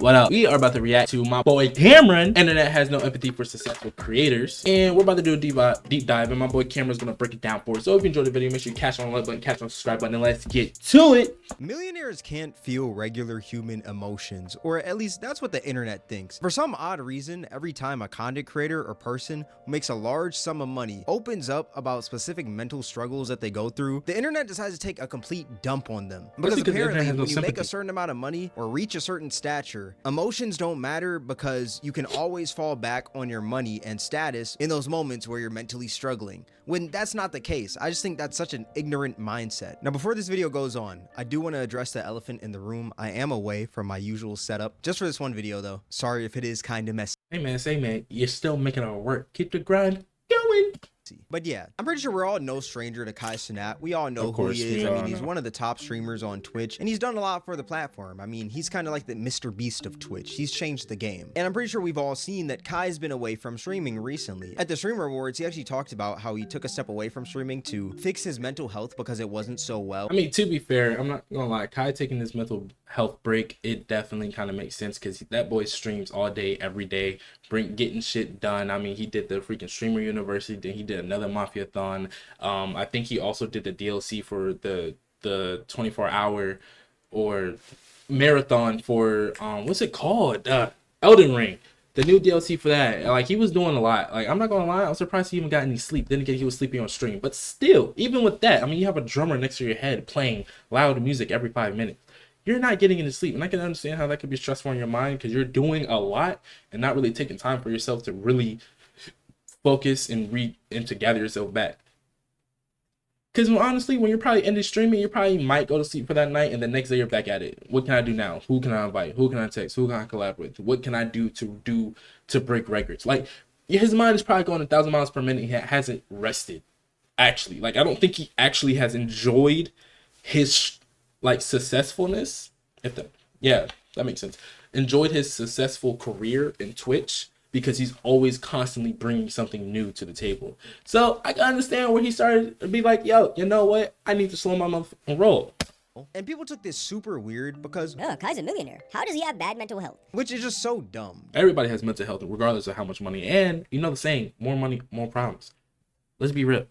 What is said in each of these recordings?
What up? We are about to react to my boy Cameron. Internet has no empathy for successful creators. And we're about to do a deep dive, and my boy Cameron's gonna break it down for us. So if you enjoyed the video, make sure you catch on the like button, catch on the subscribe button, and let's get to it. Millionaires can't feel regular human emotions, or at least that's what the internet thinks. For some odd reason, every time a content creator or person who makes a large sum of money opens up about specific mental struggles that they go through, the internet decides to take a complete dump on them. Because apparently, when you make a certain amount of money or reach a certain stature, emotions don't matter because you can always fall back on your money and status in those moments where you're mentally struggling, when that's not the case. I just think that's such an ignorant mindset. Now, before this video goes on, I do want to address the elephant in the room. I am away from my usual setup just for this one video though. Sorry if it is kind of messy. Hey man, you're still making it work. Keep the grind going. But yeah, I'm pretty sure we're all no stranger to Cenat. We all know who he is. I mean, he's one of the top streamers on Twitch, and he's done a lot for the platform. I mean, he's kind of like the Mr. Beast of Twitch. He's changed the game. And I'm pretty sure we've all seen that Kai's been away from streaming recently. At the Streamer Awards, he actually talked about how he took a step away from streaming to fix his mental health because it wasn't so well. I mean, to be fair, I'm not gonna lie, Kai taking this mental health break, it definitely kind of makes sense because that boy streams all day, every day, getting shit done. I mean, he did the freaking Streamer University, then he did another Mafia-thon. I think he also did the DLC for the 24-hour or marathon for what's it called, Elden Ring, the new DLC for that. Like, he was doing a lot. Like, I'm not gonna lie, I'm surprised he even got any sleep. Then again, he was sleeping on stream, but still, even with that, I mean, you have a drummer next to your head playing loud music every 5 minutes. You're not getting into sleep, and I can understand how that could be stressful on your mind because you're doing a lot and not really taking time for yourself to really focus and read and to gather yourself back. Because honestly, when you're probably ended streaming, you probably might go to sleep for that night, and the next day you're back at it. What can I do now? Who can I invite? Who can I text? Who can I collaborate with? What can I do to break records? Like, his mind is probably going 1,000 miles per minute. He hasn't rested. Actually, like, I don't think he actually has enjoyed his like successfulness. Yeah, that makes sense. Enjoyed his successful career in Twitch, because he's always constantly bringing something new to the table. So I can understand where he started to be like, yo, you know what? I need to slow my motherfucking roll. And people took this super weird because, oh, Kai's a millionaire. How does he have bad mental health? Which is just so dumb. Everybody has mental health, regardless of how much money. And you know the saying, more money, more problems. Let's be real.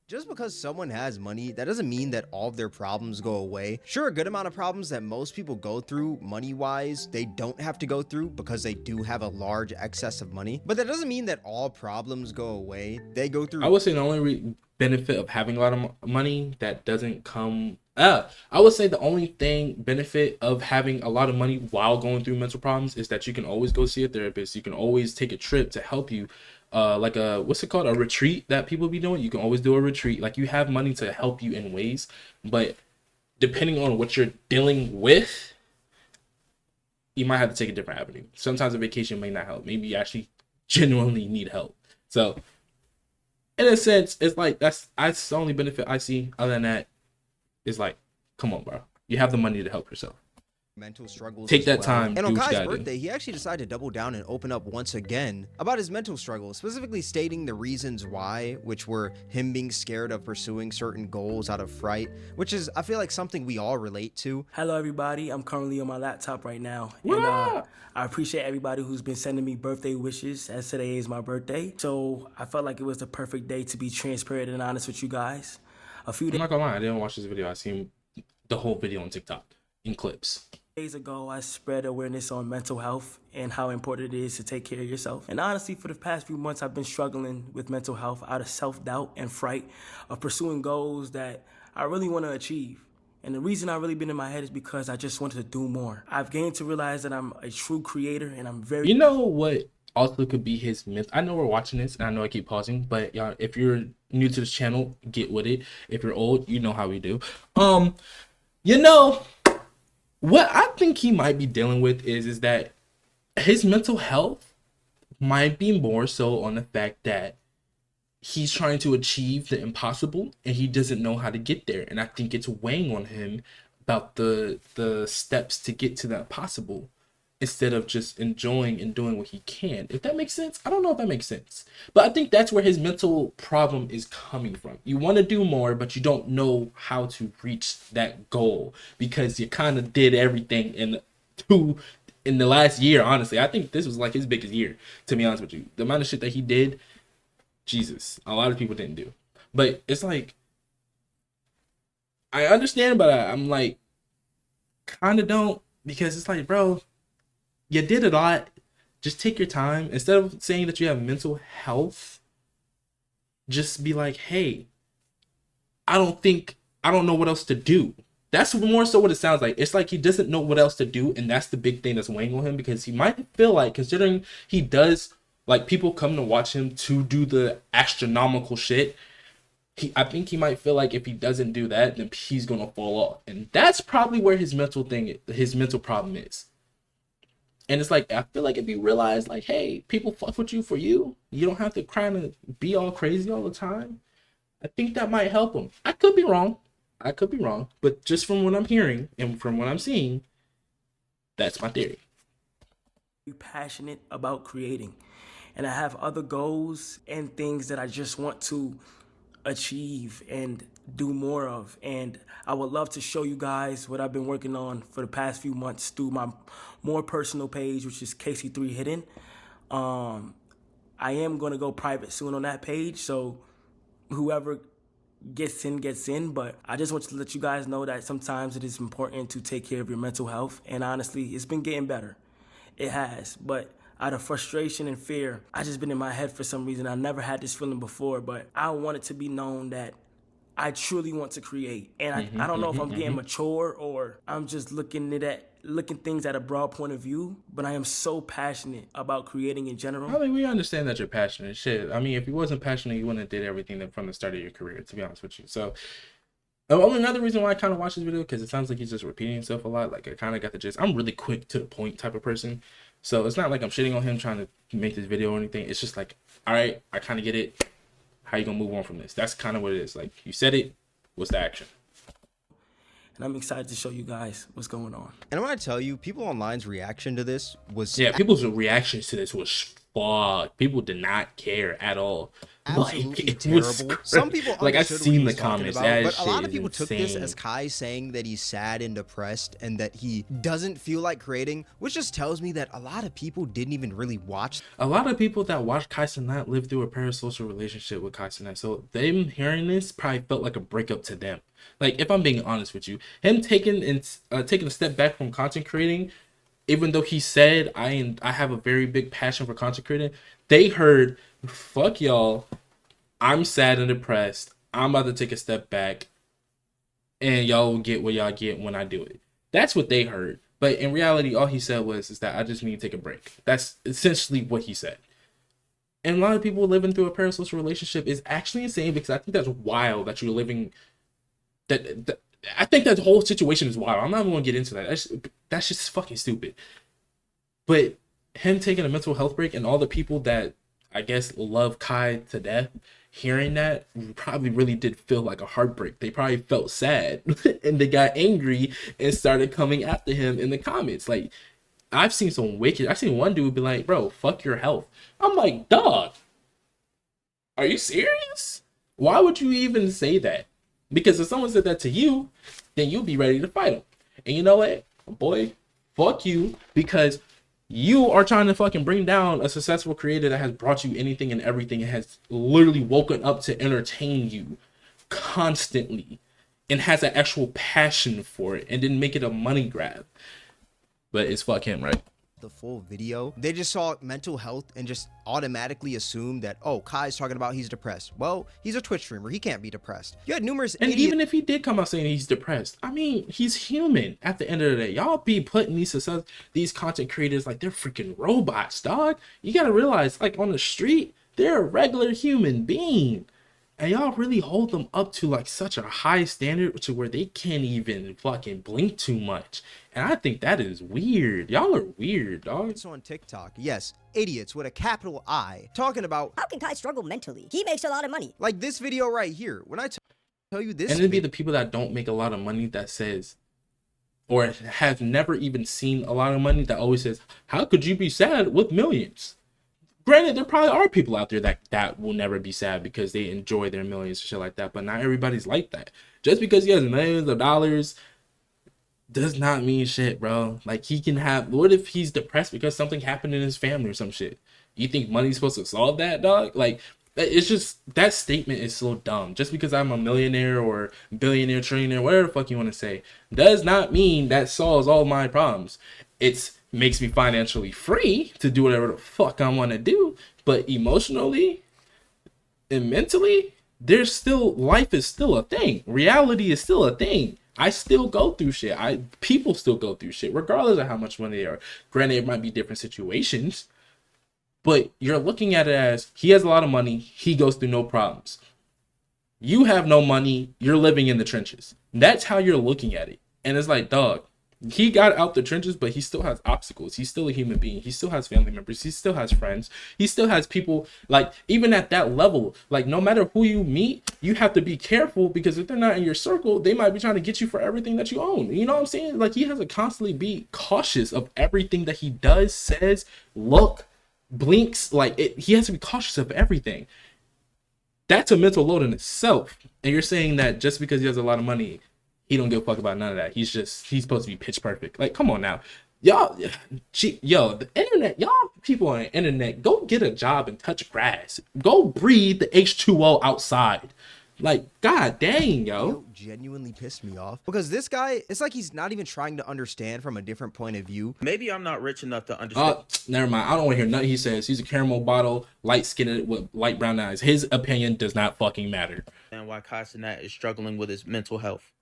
Just because someone has money, that doesn't mean that all of their problems go away. Sure, a good amount of problems that most people go through money-wise, they don't have to go through because they do have a large excess of money. But that doesn't mean that all problems go away. They go through... I would say the only benefit of having a lot of money that doesn't come... I would say the only benefit of having a lot of money while going through mental problems is that you can always go see a therapist. You can always take a trip to help you. Like a, what's it called, a retreat that people be doing. You can always do a retreat. Like, you have money to help you in ways, but depending on what you're dealing with, you might have to take a different avenue. Sometimes a vacation may not help. Maybe you actually genuinely need help. So in a sense, it's like that's the only benefit I see. Other than that, it's like, come on, bro, you have the money to help yourself. Mental struggles. Take that time. And on Kai's birthday, he actually decided to double down and open up once again about his mental struggles, specifically stating the reasons why, which were him being scared of pursuing certain goals out of fright, which is, I feel like, something we all relate to. Hello everybody, I'm currently on my laptop right now, and I appreciate everybody who's been sending me birthday wishes, as today is my birthday. So I felt like it was the perfect day to be transparent and honest with you guys. I'm not gonna lie, I didn't watch this video. I seen the whole video on TikTok in clips. Days ago, I spread awareness on mental health and how important it is to take care of yourself. And honestly, for the past few months, I've been struggling with mental health out of self-doubt and fright of pursuing goals that I really want to achieve. And the reason I've really been in my head is because I just wanted to do more. I've gained to realize that I'm a true creator, and I'm very... You know what also could be his myth? I know we're watching this, and I know I keep pausing, but y'all, if you're new to this channel, get with it. If you're old, you know how we do. You know... what I think he might be dealing with is that his mental health might be more so on the fact that he's trying to achieve the impossible and he doesn't know how to get there. And I think it's weighing on him about the steps to get to that possible, instead of just enjoying and doing what he can. If that makes sense. I don't know if that makes sense, but I think that's where his mental problem is coming from. You want to do more, but you don't know how to reach that goal because you kind of did everything in in the last year, honestly. I think this was like his biggest year, to be honest with you. The amount of shit that he did, Jesus, a lot of people didn't do. But it's like, I understand, but I'm like, kind of don't, because it's like, bro, you did a lot. Just take your time. Instead of saying that you have mental health, just be like, hey, I don't know what else to do. That's more so what it sounds like. It's like he doesn't know what else to do, and that's the big thing that's weighing on him, because he might feel like, considering he does, like, people come to watch him to do the astronomical shit, I think he might feel like if he doesn't do that, then he's gonna fall off. And that's probably where his mental problem is. And it's like, I feel like if you realize, like, hey, people fuck with you for you, you don't have to kind of be all crazy all the time. I think that might help him. I could be wrong. But just from what I'm hearing and from what I'm seeing, that's my theory. Be passionate about creating. And I have other goals and things that I just want to achieve and do more of. And I would love to show you guys what I've been working on for the past few months through my more personal page, which is KC3 Hidden. I am going to go private soon on that page, so whoever gets in, but I just want to let you guys know that sometimes it is important to take care of your mental health. And honestly, it's been getting better. It has, but out of frustration and fear, I just been in my head for some reason. I never had this feeling before, but I want it to be known that I truly want to create. And I don't know if I'm getting mature or I'm just looking things at a broad point of view, but I am so passionate about creating in general. I mean, we understand that you're passionate. Shit. I mean, if you wasn't passionate, you wouldn't have did everything from the start of your career, to be honest with you. So, another reason why I kind of watch this video, because it sounds like he's just repeating himself a lot. Like, I kind of got the gist. I'm really quick to the point type of person. So, it's not like I'm shitting on him trying to make this video or anything. It's just like, all right, I kind of get it. How you going to move on from this? That's kind of what it is. Like, you said it. What's the action? And I'm excited to show you guys what's going on. And I want to tell you, people online's reaction to this was... Yeah, people's reactions to this was fuck. People did not care at all. Absolutely terrible. Some people like, I've seen the comments, that but a lot of is people insane. took this as Kai saying that he's sad and depressed and that he doesn't feel like creating, which just tells me that a lot of people didn't even really watch. A lot of people that watched Cenat live through a parasocial relationship with Cenat, so them hearing this probably felt like a breakup to them. Like, if I'm being honest with you, him taking a step back from content creating, even though he said I have a very big passion for content creating, they heard, fuck y'all, I'm sad and depressed, I'm about to take a step back, and y'all will get what y'all get when I do it. That's what they heard. But in reality, all he said is that I just need to take a break. That's essentially what he said. And a lot of people living through a parasocial relationship is actually insane, because I think that's wild that you're living... That I think that whole situation is wild. I'm not even going to get into that. That's just fucking stupid. But him taking a mental health break, and all the people that I guess love Kai to death, hearing that probably really did feel like a heartbreak. They probably felt sad and they got angry and started coming after him in the comments. Like, I've seen one dude be like, bro, fuck your health. I'm like, dog, are you serious? Why would you even say that? Because if someone said that to you, then you'll be ready to fight them. And you know what, boy, fuck you, because you are trying to fucking bring down a successful creator that has brought you anything and everything and has literally woken up to entertain you constantly and has an actual passion for it, and didn't make it a money grab. But it's fuck him, right? The full video, they just saw mental health and just automatically assumed that, oh, Kai's talking about he's depressed. Well, he's a Twitch streamer, he can't be depressed. You had numerous and even if he did come out saying he's depressed, I mean, he's human at the end of the day. Y'all be putting these content creators like they're freaking robots, dog. You gotta realize, like, on the street, they're a regular human being, and y'all really hold them up to like such a high standard to where they can't even fucking blink too much. And I think that is weird. Y'all are weird, dog. It's on TikTok. Yes, idiots with a capital I talking about How can Kai struggle mentally? He makes a lot of money. like this video right here. When I tell you this, And it'd be the people that don't make a lot of money that says, or have never even seen a lot of money, that always says, how could you be sad with millions? Granted, there probably are people out there that will never be sad because they enjoy their millions and shit like that. But not everybody's like that. Just because he has millions of dollars does not mean shit, bro. Like, he can have, what if he's depressed because something happened in his family or some shit? You think money's supposed to solve that, dog? Like, it's just, that statement is so dumb. Just because I'm a millionaire or billionaire, trillionaire, whatever the fuck you want to say, does not mean that solves all my problems. It's makes me financially free to do whatever the fuck I want to do, but emotionally and mentally, there's still, life is still a thing. Reality is still a thing. I still go through shit. People still go through shit, regardless of how much money they are. Granted, it might be different situations, but you're looking at it as he has a lot of money, he goes through no problems. You have no money, you're living in the trenches. That's how you're looking at it. And it's like, dog, he got out the trenches, but he still has obstacles. He's still a human being. He still has family members. He still has friends. He still has people. Like, even at that level, like, no matter who you meet, you have to be careful, because if they're not in your circle, they might be trying to get you for everything that you own. You know what I'm saying? Like, he has to constantly be cautious of everything that he does, says, blinks. Like, he has to be cautious of everything. That's a mental load in itself. And you're saying that just because he has a lot of money, he don't give a fuck about none of that. He's supposed to be pitch perfect. Like, come on now. Y'all, the internet, y'all people on the internet, go get a job and touch grass. Go breathe the H2O outside. Like, god dang, yo. Genuinely pissed me off, because this guy, it's like he's not even trying to understand from a different point of view. Maybe I'm not rich enough to understand. Never mind. I don't want to hear nothing he says. He's a caramel bottle, light-skinned with light brown eyes. His opinion does not fucking matter. And why Cenat is struggling with his mental health.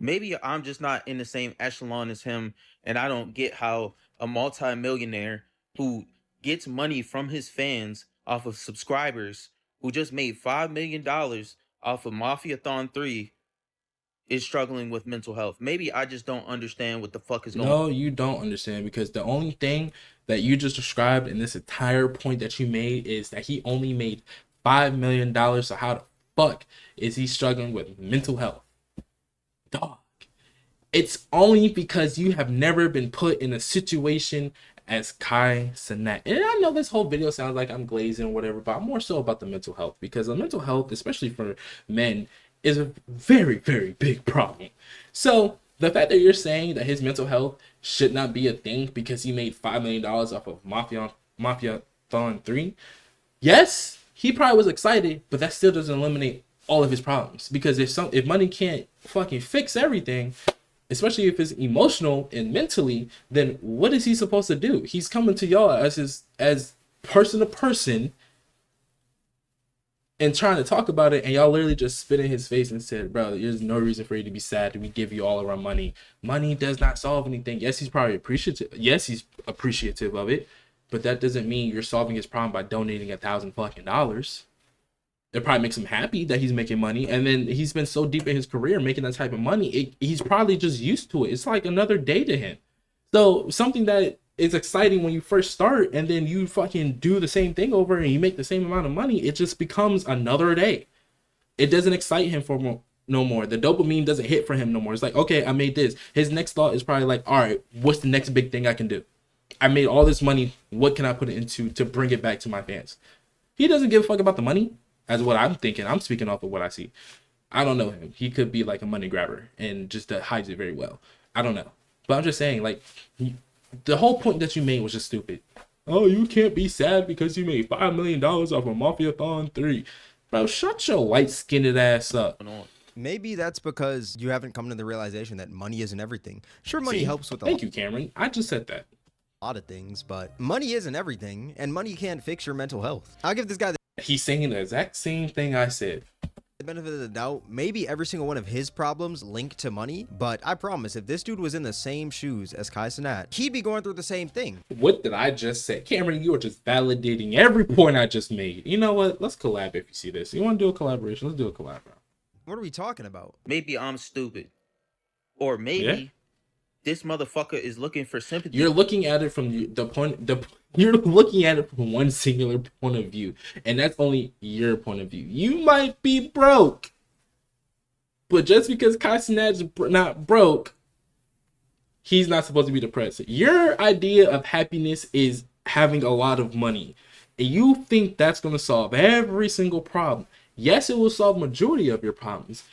Maybe I'm just not in the same echelon as him, and I don't get how a multi-millionaire who gets money from his fans off of subscribers, who just made $5 million off of Mafiathon 3, is struggling with mental health. Maybe I just don't understand what the fuck is going on. No, you don't understand, because the only thing that you just described in this entire point that you made is that he only made $5 million. So how the fuck is he struggling with mental health? Dog, it's only because you have never been put in a situation as Cenat. And I know this whole video sounds like I'm glazing or whatever, but I'm more so about the mental health, because the mental health, especially for men, is a very, very big problem. So the fact that you're saying that his mental health should not be a thing because he made $5 million off of Mafiathon 3, yes, he probably was excited, but that still doesn't eliminate all of his problems. Because if money can't fucking fix everything, especially if it's emotional and mentally, then what is he supposed to do? He's coming to y'all as person to person and trying to talk about it, and y'all literally just spit in his face and said, bro, there's no reason for you to be sad. We give you all of our money. Money does not solve anything. Yes, he's probably appreciative. Yes, he's appreciative of it, but that doesn't mean you're solving his problem by donating $1,000 fucking dollars. It probably makes him happy that he's making money, and then he's been so deep in his career making that type of money, he's probably just used to it. It's like another day to him. So something that is exciting when you first start, and then you fucking do the same thing over and you make the same amount of money, it just becomes another day. It doesn't excite him no more. The dopamine doesn't hit for him no more. It's like, okay, I made this. His next thought is probably like, all right, what's the next big thing I can do? I made all this money. What can I put it into to bring it back to my fans? He doesn't give a fuck about the money. As what I'm thinking. I'm speaking off of what I see. I don't know him. He could be like a money grabber and just hides it very well. I don't know. But I'm just saying, like, the whole point that you made was just stupid. Oh, you can't be sad because you made $5 million off of Mafiathon 3. Bro, shut your light-skinned ass up. Maybe that's because you haven't come to the realization that money isn't everything. Sure, money helps with Thank you, Cameron. I just said that. A lot of things, but money isn't everything, and money can't fix your mental health. I'll give this guy He's saying the exact same thing I said. the benefit of the doubt. Maybe every single one of his problems linked to money, but I promise if this dude was in the same shoes as Cenat, he'd be going through the same thing. What did I just say? Cameron, you are just validating every point I just made. You know what? Let's collab if you see this. You want to do a collaboration? Let's do a collab, bro. What are we talking about? Maybe I'm stupid. Or maybe this motherfucker is looking for sympathy. You're looking at it from you're looking at it from one singular point of view, and that's only your point of view. You might be broke, but just because Cenat's not broke, he's not supposed to be depressed. Your idea of happiness is having a lot of money, and you think that's going to solve every single problem. Yes, it will solve majority of your problems,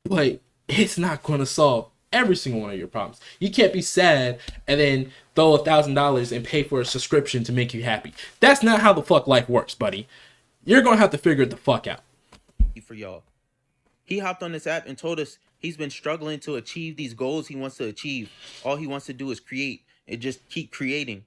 but it's not going to solve every single one of your problems. You can't be sad and then throw $1,000 and pay for a subscription to make you happy. That's not how the fuck life works, buddy. You're gonna have to figure it the fuck out. For y'all, he hopped on this app and told us he's been struggling to achieve these goals he wants to achieve. All he wants to do is create and just keep creating.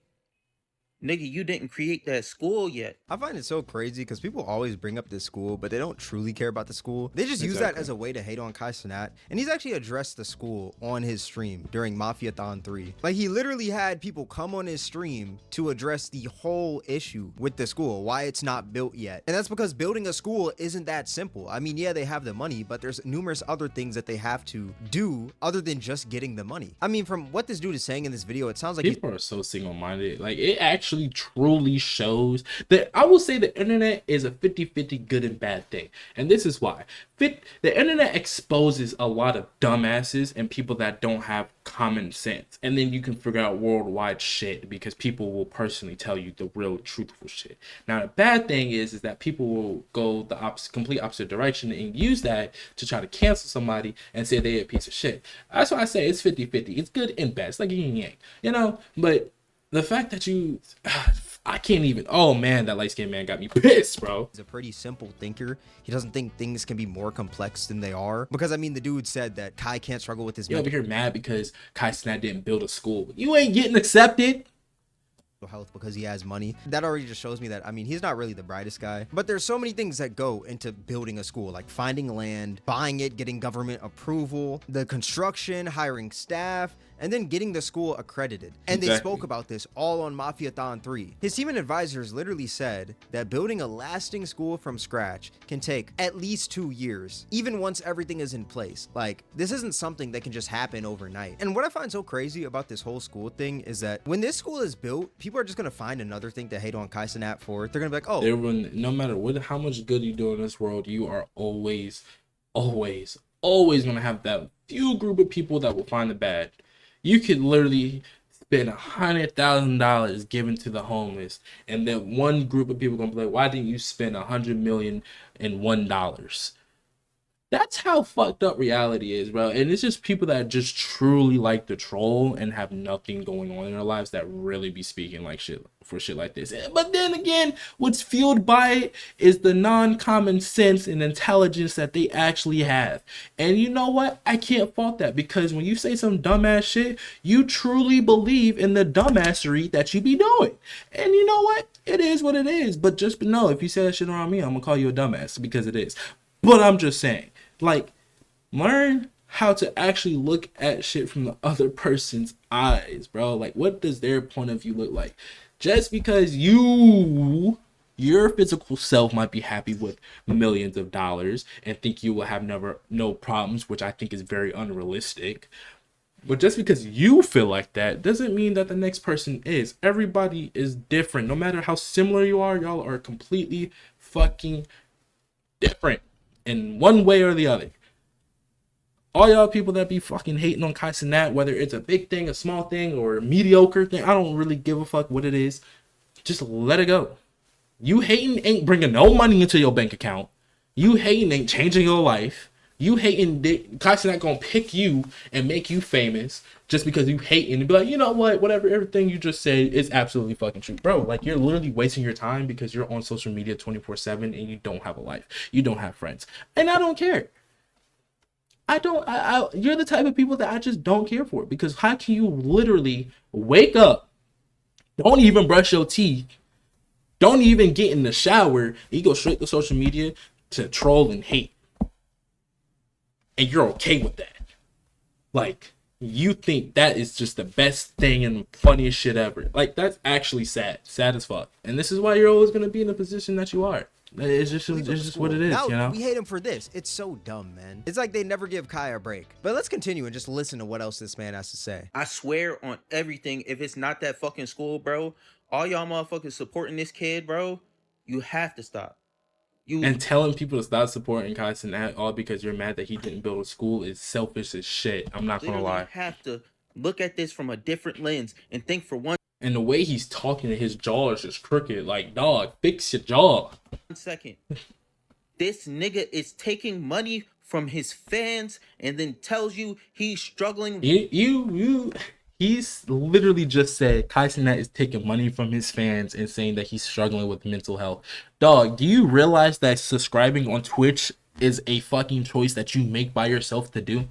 Nigga, you didn't create that school yet. I find it so crazy because people always bring up this school, but they don't truly care about the school. They just use that as a way to hate on Cenat. And he's actually addressed the school on his stream during Mafiathon 3. Like, he literally had people come on his stream to address the whole issue with the school, why it's not built yet. And that's because building a school isn't that simple. I mean, yeah, they have the money, but there's numerous other things that they have to do other than just getting the money. I mean, from what this dude is saying in this video, it sounds like people are so single-minded. Like, it actually truly shows that I will say the internet is a 50-50 good and bad thing, and this is why. The internet exposes a lot of dumbasses and people that don't have common sense, and then you can figure out worldwide shit because people will personally tell you the real truthful shit. Now, the bad thing is that people will go the complete opposite direction and use that to try to cancel somebody and say they're a piece of shit. That's why I say it's 50-50. It's good and bad. It's like yin and yang, you know. But the fact that I can't even, oh man, that light-skinned man got me pissed, bro. He's a pretty simple thinker. He doesn't think things can be more complex than they are. Because, I mean, the dude said that Kai can't struggle with his You're over here mad because Cenat didn't build a school. You ain't getting accepted. Health because he has money. That already just shows me that, I mean, he's not really the brightest guy, but there's so many things that go into building a school, like finding land, buying it, getting government approval, the construction, hiring staff, and then getting the school accredited. And they spoke about this all on Mafiathon 3. His team and advisors literally said that building a lasting school from scratch can take at least 2 years, even once everything is in place. Like, this isn't something that can just happen overnight. And what I find so crazy about this whole school thing is that when this school is built, people are just gonna find another thing to hate on Cenat for. They're gonna be like, oh, everyone, no matter how much good you do in this world, you are always gonna have that few group of people that will find the bad. You could literally spend $100,000 given to the homeless, and then one group of people gonna be like, why didn't you spend $100,000,001? That's how fucked up reality is, bro. And it's just people that just truly like to troll and have nothing going on in their lives that really be speaking like shit like this. But then again, what's fueled by it is the non-common sense and intelligence that they actually have. And you know what? I can't fault that, because when you say some dumbass shit, you truly believe in the dumbassery that you be doing. And you know what? It is what it is. But just know, if you say that shit around me, I'm gonna call you a dumbass, because it is. But I'm just saying, like, learn how to actually look at shit from the other person's eyes, bro. Like, what does their point of view look like? Just because your physical self might be happy with millions of dollars and think you will have no problems, which I think is very unrealistic. But just because you feel like that doesn't mean that the next person is. Everybody is different. No matter how similar you are, y'all are completely fucking different in one way or the other. All y'all people that be fucking hating on Cenat, whether it's a big thing, a small thing, or a mediocre thing, I don't really give a fuck what it is. Just let it go. You hating ain't bringing no money into your bank account. You hating ain't changing your life. You hating, Cenat gonna pick you and make you famous just because you hating and be like, you know what, whatever, everything you just said is absolutely fucking true. Bro, like, you're literally wasting your time because you're on social media 24/7 and you don't have a life. You don't have friends. And I don't care. You're the type of people that I just don't care for, because how can you literally wake up, don't even brush your teeth, don't even get in the shower, and you go straight to social media to troll and hate, and you're okay with that? Like, you think that is just the best thing and funniest shit ever. Like, that's actually sad as fuck. And this is why you're always gonna be in the position that you are. It's just what it is, now, you know? We hate him for this. It's so dumb, man. It's like they never give Kai a break. But let's continue and just listen to what else this man has to say. I swear on everything, if it's not that fucking school, bro, all y'all motherfuckers supporting this kid, bro, you have to stop. And telling people to stop supporting Cenat all because you're mad that he didn't build a school is selfish as shit. I'm not gonna lie. You have to look at this from a different lens and think for one. And the way he's talking, his jaw is just crooked. Like, dog, fix your jaw. 1 second. This nigga is taking money from his fans and then tells you he's struggling. He's literally just said Kai Cenat is taking money from his fans and saying that he's struggling with mental health. Dog, do you realize that subscribing on Twitch is a fucking choice that you make by yourself to do?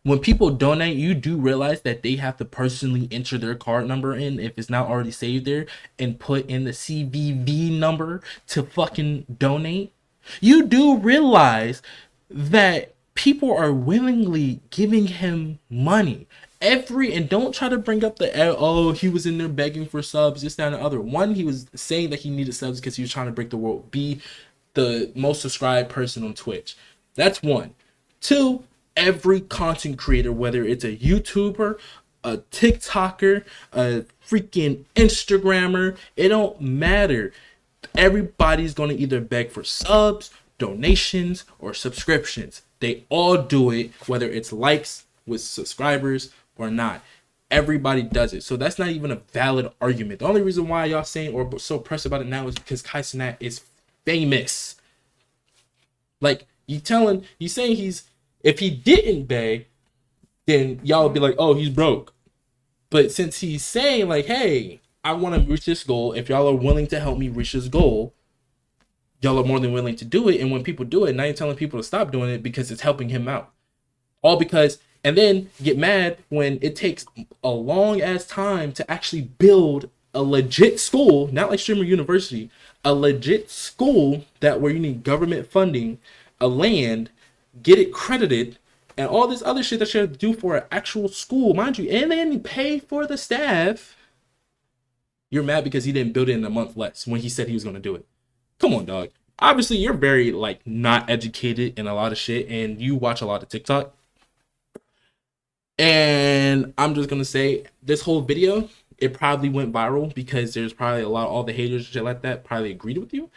When people donate, you do realize that they have to personally enter their card number in, if it's not already saved there, and put in the CVV number to fucking donate. You do realize that people are willingly giving him money. And don't try to bring up the, oh, he was in there begging for subs, this, that, and the other. One, he was saying that he needed subs because he was trying to break the world, be the most subscribed person on Twitch. That's one. Two, every content creator, whether it's a YouTuber, a TikToker, a freaking Instagrammer, it don't matter. Everybody's going to either beg for subs, donations, or subscriptions. They all do it, whether it's likes with subscribers or not. Everybody does it. So that's not even a valid argument. The only reason why y'all saying or so pressed about it now is because Kai Cenat is famous. Like, you saying if he didn't beg, then y'all would be like, oh, he's broke. But since he's saying like, hey, I want to reach this goal, if y'all are willing to help me reach this goal, y'all are more than willing to do it. And when people do it, now you're telling people to stop doing it because it's helping him out. All because, and then get mad when it takes a long ass time to actually build a legit school, not like Streamer University, a legit school where you need government funding, a land, get it credited, and all this other shit that you have to do for an actual school, mind you, and then pay for the staff. You're mad because he didn't build it in a month less when he said he was going to do it. Come on, dog. Obviously, you're very, like, not educated in a lot of shit, and you watch a lot of TikTok. And I'm just going to say, this whole video, it probably went viral because there's probably all the haters and shit like that probably agreed with you.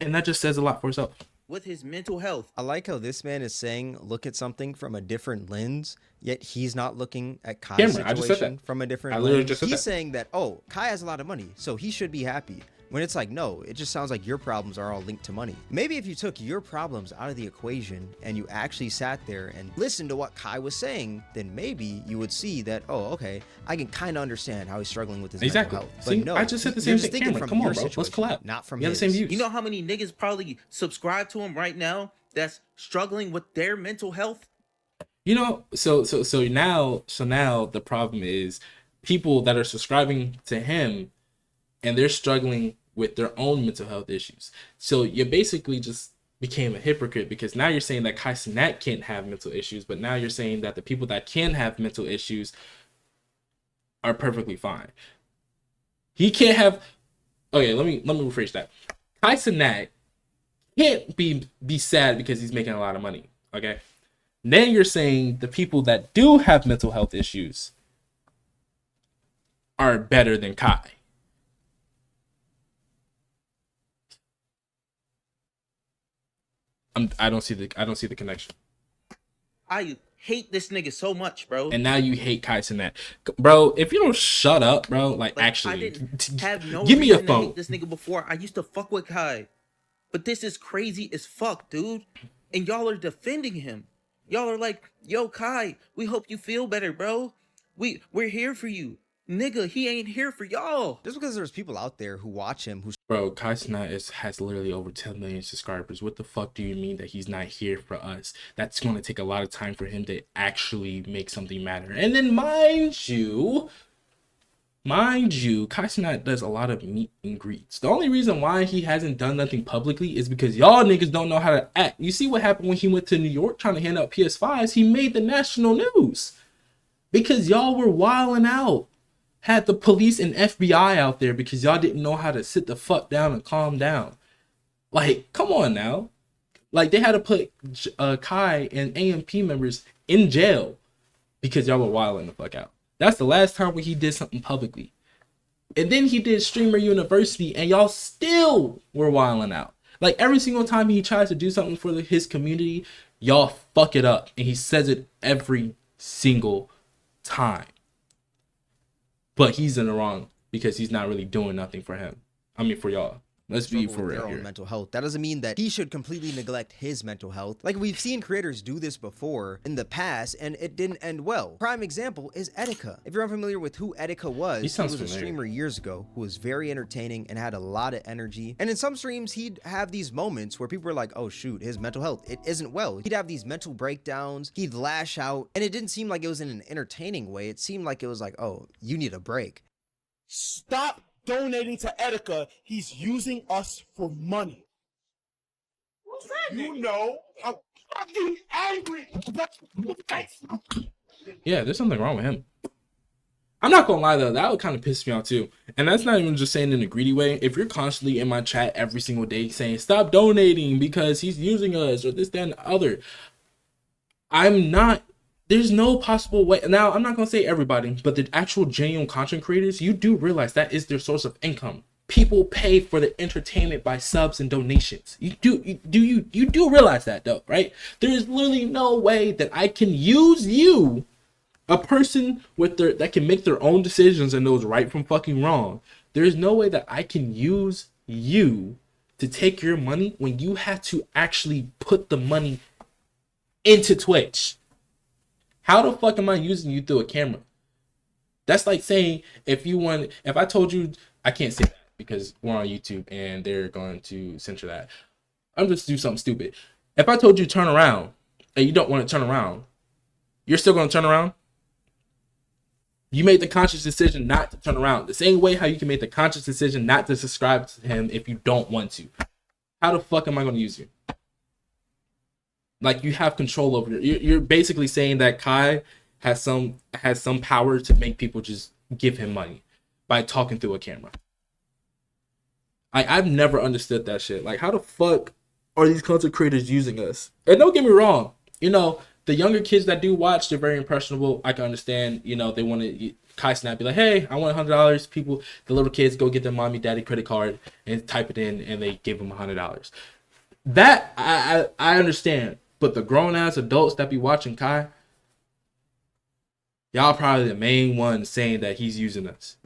And that just says a lot for itself. With his mental health. I like how this man is saying look at something from a different lens, yet he's not looking at Kai's situation from a different lens. He's saying that, oh, Kai has a lot of money, so he should be happy. When it's like, no, it just sounds like your problems are all linked to money. Maybe if you took your problems out of the equation and you actually sat there and listened to what Kai was saying, then maybe you would see that, oh, okay, I can kind of understand how he's struggling with his mental health. But no, I just said the same thing. Cameron, come on, bro. Let's collab. Not from his. The same views. You know how many niggas probably subscribe to him right now that's struggling with their mental health? You know, so now the problem is people that are subscribing to him and they're struggling with their own mental health issues. So you basically just became a hypocrite because now you're saying that Kai Cenat can't have mental issues, but now you're saying that the people that can have mental issues are perfectly fine. He can't have. Okay, let me rephrase that. Kai Cenat can't be sad because he's making a lot of money. Okay, then you're saying the people that do have mental health issues are better than Kai. I don't see the connection. I hate this nigga so much, bro. And now you hate Kai Cenat, bro. If you don't shut up, bro, like actually, I didn't have no give me your to phone. Hate this nigga before. I used to fuck with Kai, but this is crazy as fuck, dude. And y'all are defending him. Y'all are like, yo, Kai, we hope you feel better, bro. We're here for you. Nigga, he ain't here for y'all. Just because there's people out there who watch him who... Bro, Kai Cenat has literally over 10 million subscribers. What the fuck do you mean that he's not here for us? That's going to take a lot of time for him to actually make something matter. And then mind you, Kai Cenat does a lot of meet and greets. The only reason why he hasn't done nothing publicly is because y'all niggas don't know how to act. You see what happened when he went to New York trying to hand out PS5s? He made the national news because y'all were wilding out. Had the police and FBI out there because y'all didn't know how to sit the fuck down and calm down. Like, come on now. Like, they had to put Kai and AMP members in jail because y'all were wilding the fuck out. That's the last time when he did something publicly. And then he did Streamer University and y'all still were wilding out. Like, every single time he tries to do something for his community, y'all fuck it up. And he says it every single time. But he's in the wrong because he's not really doing nothing for him. I mean, for y'all. Let's be struggle for with real their own here. mental health. That doesn't mean that he should completely neglect his mental health. Like, we've seen creators do this before in the past, and it didn't end well. Prime example is KIDDKASH. If you're unfamiliar with who KIDDKASH was, he sounds was a familiar. streamer years ago who was very entertaining and had a lot of energy. And in some streams, he'd have these moments where people were like, oh shoot, his mental health, it isn't well. He'd have these mental breakdowns, he'd lash out, and it didn't seem like it was in an entertaining way. It seemed like it was like, oh, you need a break. Stop donating to KIDDKASH. He's using us for money. You know, I'm fucking angry. Yeah, there's something wrong with him. I'm not gonna lie though, that would kind of piss me off too. And that's not even just saying in a greedy way. If you're constantly in my chat every single day saying stop donating because he's using us or this, that, and the other, there's no possible way. Now, I'm not gonna say everybody, but the actual genuine content creators, you do realize that is their source of income. People pay for the entertainment by subs and donations. You do realize that though, right? There is literally no way that I can use you, a person that can make their own decisions and knows right from fucking wrong. There is no way that I can use you to take your money when you have to actually put the money into Twitch. How the fuck am I using you through a camera? That's like saying if I told you, I can't say that because we're on YouTube and they're going to censor that. I'm just do something stupid. If I told you turn around and you don't want to turn around, you're still going to turn around? You made the conscious decision not to turn around. The same way how you can make the conscious decision not to subscribe to him if you don't want to. How the fuck am I going to use you? Like, you have control over you're basically saying that Kai has some power to make people just give him money by talking through a camera. I've never understood that shit. Like, how the fuck are these content creators using us? And don't get me wrong, the younger kids that do watch, they're very impressionable. I can understand, they want to Kai Cenat be like, hey, I want $100. The little kids go get their mommy, daddy credit card and type it in and they give them $100. That I understand. But the grown ass adults that be watching Kai, y'all probably the main ones saying that he's using us.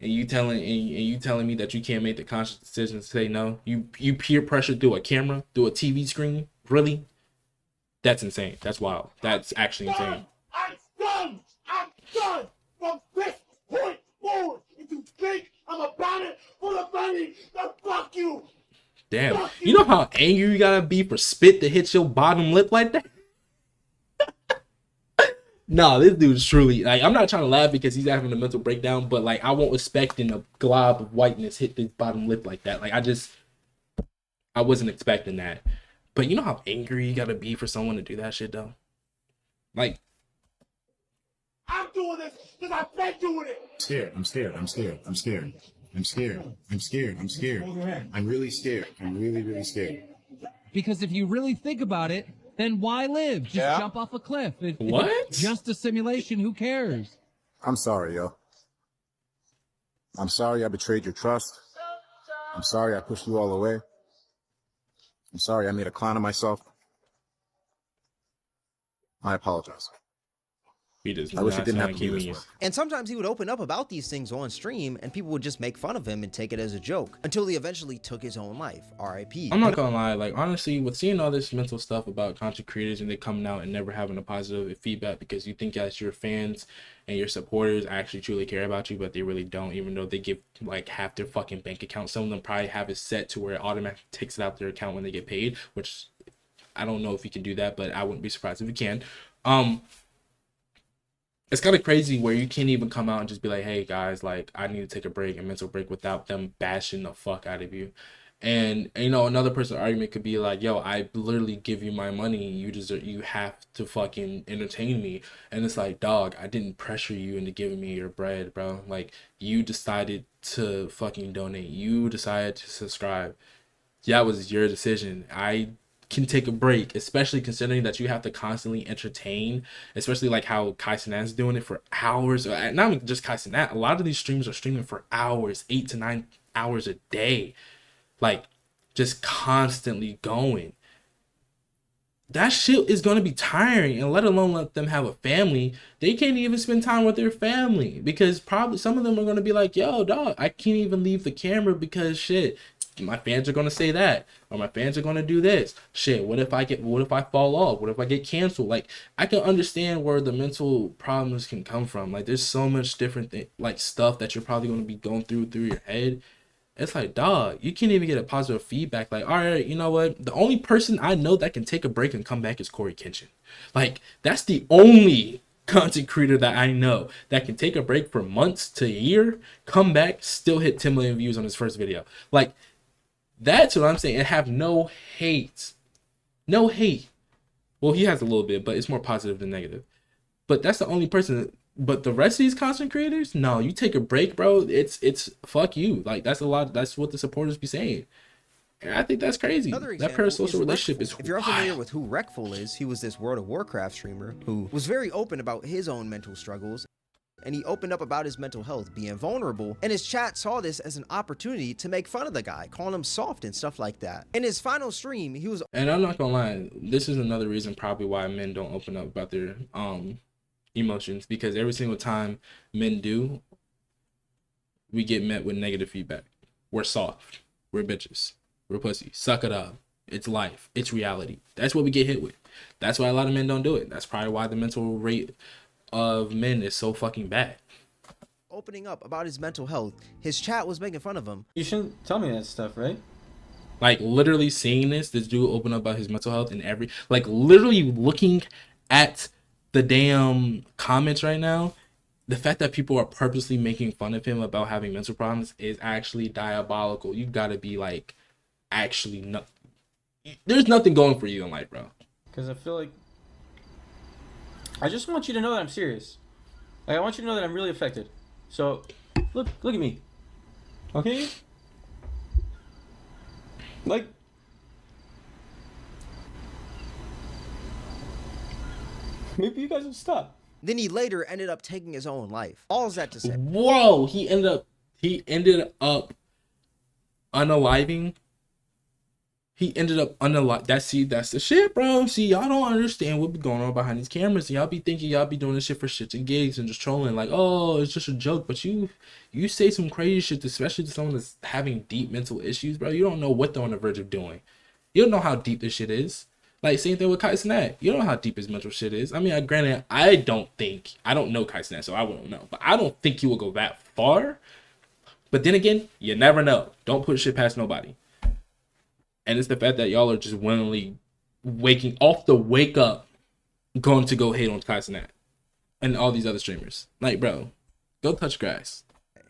And you telling me that you can't make the conscious decision to say no? You peer pressure through a camera, through a TV screen? Really? That's insane. That's wild. That's actually insane. I'm done from this point forward. If you think I'm about it for the money, then fuck you. Damn. You know how angry you gotta be for spit to hit your bottom lip like that? No, this dude's truly, like, I'm not trying to laugh because he's having a mental breakdown, but like, I won't expecting a glob of whiteness hit his bottom lip like that. Like, I wasn't expecting that. But you know how angry you gotta be for someone to do that shit though? Like, I'm doing this because I've been doing it. I'm scared. I'm really scared. I'm really, really scared. Because if you really think about it, then why live? Just jump off a cliff. What? It's just a simulation. Who cares? I'm sorry, yo. I'm sorry I betrayed your trust. I'm sorry I pushed you all away. I'm sorry I made a clown of myself. I apologize. he does I wish it not didn't sound have to be this genius. way. And sometimes he would open up about these things on stream and people would just make fun of him and take it as a joke until he eventually took his own life. R.I.P. I'm not gonna lie, like, honestly, with seeing all this mental stuff about content creators and they coming out and never having a positive feedback because you think that your fans and your supporters actually truly care about you, but they really don't, even though they give like half their fucking bank account. Some of them probably have it set to where it automatically takes it out their account when they get paid, which I don't know if you can do that, but I wouldn't be surprised if you can. It's kind of crazy where you can't even come out and just be like, hey guys, like, I need to take a break, a mental break, without them bashing the fuck out of you. And another person's argument could be like, yo, I literally give you my money, you have to fucking entertain me. And it's like, dog, I didn't pressure you into giving me your bread, bro. Like, you decided to fucking donate, you decided to subscribe. That was your decision. I can take a break, especially considering that you have to constantly entertain, especially like how Kai Cenat's doing it for hours. Not even just Kai Cenat, a lot of these streamers are streaming for hours, 8 to 9 hours a day, like, just constantly going. That shit is going to be tiring, and let alone let them have a family. They can't even spend time with their family because probably some of them are going to be like, yo, dog, I can't even leave the camera because shit, my fans are gonna say that, or my fans are gonna do this. Shit, what if I fall off? What if I get canceled? Like, I can understand where the mental problems can come from. Like, there's so much different like stuff that you're probably gonna be going through your head. It's like, dog, you can't even get a positive feedback. Like, all right, you know what? The only person I know that can take a break and come back is Corey Kenshin. Like, that's the only content creator that I know that can take a break for months to a year, come back, still hit 10 million views on his first video. Like, that's what I'm saying. And have no hate. No hate. Well, he has a little bit, but it's more positive than negative. But that's the only person. But the rest of these content creators, no, you take a break, bro. It's fuck you. Like, that's a lot. That's what the supporters be saying. And I think that's crazy. That parasocial relationship is If you're unfamiliar with who Wreckful is, he was this World of Warcraft streamer who was very open about his own mental struggles. And he opened up about his mental health, being vulnerable, and his chat saw this as an opportunity to make fun of the guy, calling him soft and stuff like that. In his final stream, he was... And I'm not gonna lie, this is another reason probably why men don't open up about their emotions, because every single time men do, we get met with negative feedback. We're soft. We're bitches. We're pussy. Suck it up. It's life. It's reality. That's what we get hit with. That's why a lot of men don't do it. That's probably why the mental rate of men is so fucking bad. Opening up about his mental health, his chat was making fun of him. You shouldn't tell me that stuff, right? Like, literally seeing this dude open up about his mental health and like, literally looking at the damn comments right now, the fact that people are purposely making fun of him about having mental problems is actually diabolical. You gotta be like, actually, no, there's nothing going for you in life, bro. Because I feel like I just want you to know that I'm serious. Like, I want you to know that I'm really affected. So, look at me. Okay? Like, maybe you guys will stop. Then he later ended up taking his own life. All is that to say. Whoa, he ended up unaliving. He ended up unalive. That's the shit, bro. See, y'all don't understand what be going on behind these cameras. Y'all be thinking y'all be doing this shit for shits and gigs and just trolling, like, oh, it's just a joke. But you say some crazy shit, especially to someone that's having deep mental issues, bro. You don't know what they're on the verge of doing. You don't know how deep this shit is. Like, same thing with Cenat. You don't know how deep his mental shit is. I mean, granted, I don't know Cenat, so I wouldn't know. But I don't think he will go that far. But then again, you never know. Don't put shit past nobody. And it's the fact that y'all are just willingly waking off the wake up, going to go hate on Cenat and all these other streamers. Like, bro, go touch grass.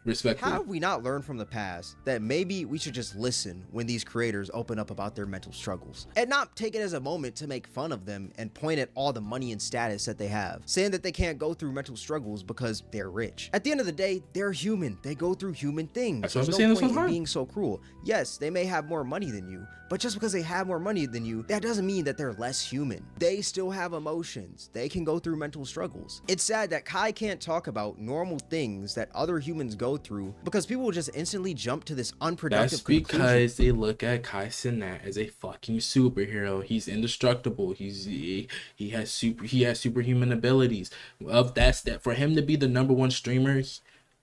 Respectfully. How have we not learned from the past that maybe we should just listen when these creators open up about their mental struggles and not take it as a moment to make fun of them and point at all the money and status that they have, saying that they can't go through mental struggles because they're rich? At the end of the day, they're human. They go through human things. That's what There's I'm no saying. point in being so cruel. Yes, they may have more money than you, but just because they have more money than you, that doesn't mean that they're less human. They still have emotions. They can go through mental struggles. It's sad that Kai can't talk about normal things that other humans go through because people will just instantly jump to this unproductive That's conclusion. because they look at Cenat as a fucking superhero. He's indestructible. He has superhuman abilities. That's for him to be the #1 streamer.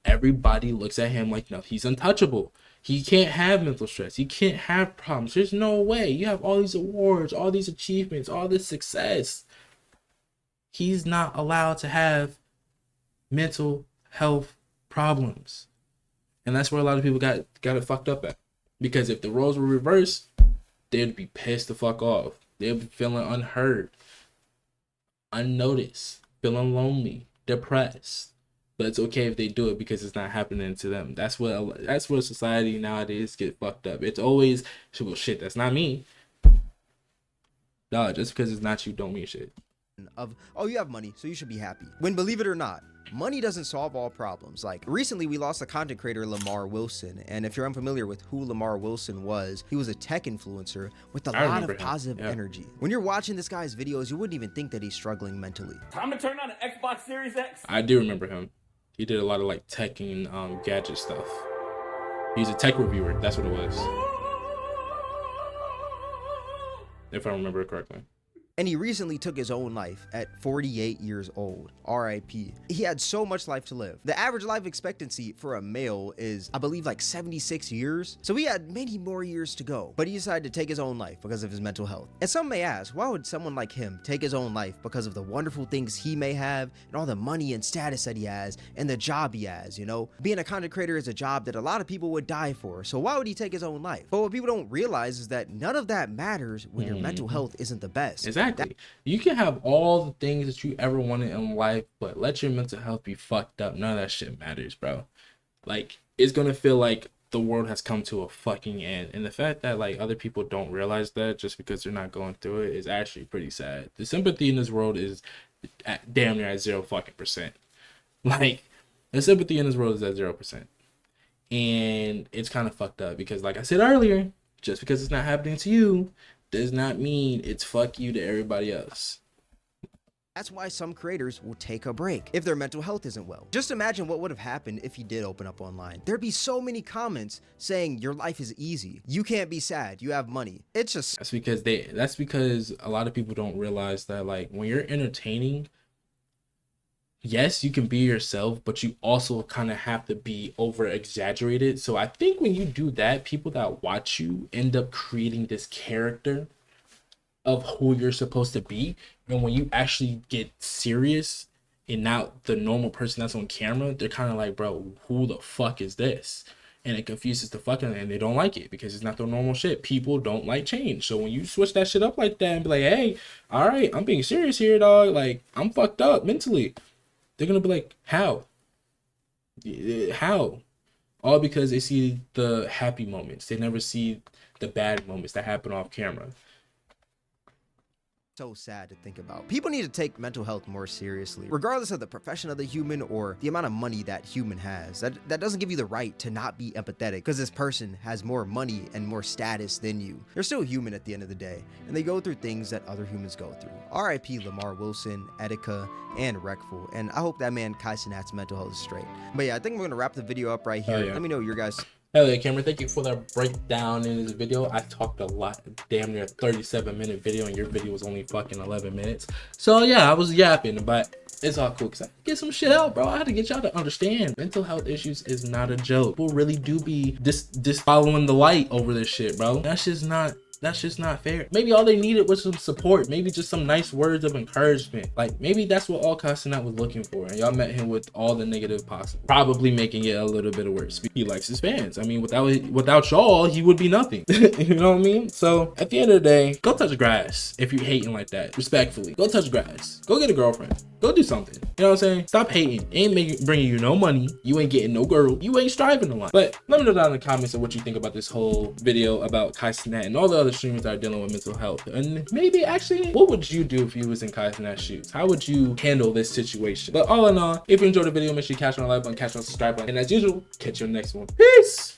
Everybody looks at him like, no, he's untouchable. He can't have mental stress. He can't have problems. There's no way. You have all these awards, all these achievements, all this success. He's not allowed to have mental health problems. And that's where a lot of people got it fucked up at. Because if the roles were reversed, they'd be pissed the fuck off. They'd be feeling unheard, unnoticed, feeling lonely, depressed. But it's okay if they do it because it's not happening to them. That's where society nowadays get fucked up. It's always, well, shit, that's not me. No, just because it's not you don't mean shit. Of, oh, you have money, so you should be happy. When, believe it or not, money doesn't solve all problems. Like, recently we lost a content creator, Lamar Wilson. And if you're unfamiliar with who Lamar Wilson was, he was a tech influencer with a lot of positive energy. When you're watching this guy's videos, you wouldn't even think that he's struggling mentally. Time to turn on an Xbox Series X. I do remember him. He did a lot of like tech and gadget stuff. He's a tech reviewer. That's what it was. If I remember it correctly. and he recently took his own life at 48 years old. RIP. He had so much life to live. The average life expectancy for a male is, I believe, like 76 years. So he had many more years to go, but he decided to take his own life because of his mental health. And some may ask, why would someone like him take his own life because of the wonderful things he may have and all the money and status that he has and the job he has, you know? Being a content creator is a job that a lot of people would die for. So why would he take his own life? But what people don't realize is that none of that matters when your mental health isn't the best. Exactly. You can have all the things that you ever wanted in life, but let your mental health be fucked up. None of that shit matters, bro. Like, it's gonna feel like the world has come to a fucking end. And the fact that like other people don't realize that just because they're not going through it is actually pretty sad. The sympathy in this world is damn near at 0% Like, the sympathy in this world is at 0%. And it's kind of fucked up because, like I said earlier, just because it's not happening to you does not mean it's fuck you to everybody else. That's why some creators will take a break if their mental health isn't well. Just imagine what would have happened if he did open up online. There'd be so many comments saying your life is easy. You can't be sad. You have money. It's just... That's because a lot of people don't realize that, like, when you're entertaining, yes, you can be yourself, but you also kind of have to be over exaggerated. So I think when you do that, people that watch you end up creating this character of who you're supposed to be. And when you actually get serious and not the normal person that's on camera, they're kind of like, bro, who the fuck is this? And it confuses the fuck out of them, and they don't like it because it's not their normal shit. People don't like change. So when you switch that shit up like that and be like, hey, all right, I'm being serious here, dog. Like, I'm fucked up mentally. They're going to be like, how? How? All because they see the happy moments. They never see the bad moments that happen off camera. So sad to think about. People need to take mental health more seriously, regardless of the profession of the human or the amount of money that human has. That doesn't give you the right to not be empathetic because this person has more money and more status than you. They're still human at the end of the day, and they go through things that other humans go through. RIP Lamar Wilson, Etika, and Reckful, and I hope that man Cenat's mental health is straight. But yeah, I think we're gonna wrap the video up right here. Let me know your guys. Hell yeah, Cameron, thank you for that breakdown in this video. I talked a lot, damn near a 37-minute video, and your video was only fucking 11 minutes. So yeah, I was yapping, but it's all cool because I had to get some shit out, bro. I had to get y'all to understand mental health issues is not a joke. People really do be just following the light over this shit, bro. That's just not fair. Maybe all they needed was some support, maybe just some nice words of encouragement. Like, maybe that's what all Cenat was looking for, and y'all met him with all the negative possible, probably making it a little bit worse. He likes his fans. I mean, without y'all, he would be nothing. You know what I mean? So at the end of the day, go touch grass. If you're hating like that, respectfully, go touch grass. Go get a girlfriend. Go do something. You know what I'm saying? Stop hating. It ain't bringing you no money. You ain't getting no girl. You ain't striving a lot. But let me know down in the comments of what you think about this whole video about Cenat and all the other streamers that are dealing with mental health. And maybe actually, what would you do if you was in Cenat's shoes? How would you handle this situation? But all in all, if you enjoyed the video, make sure you catch on the like button, catch on the subscribe button. And as usual, catch you on the next one. Peace!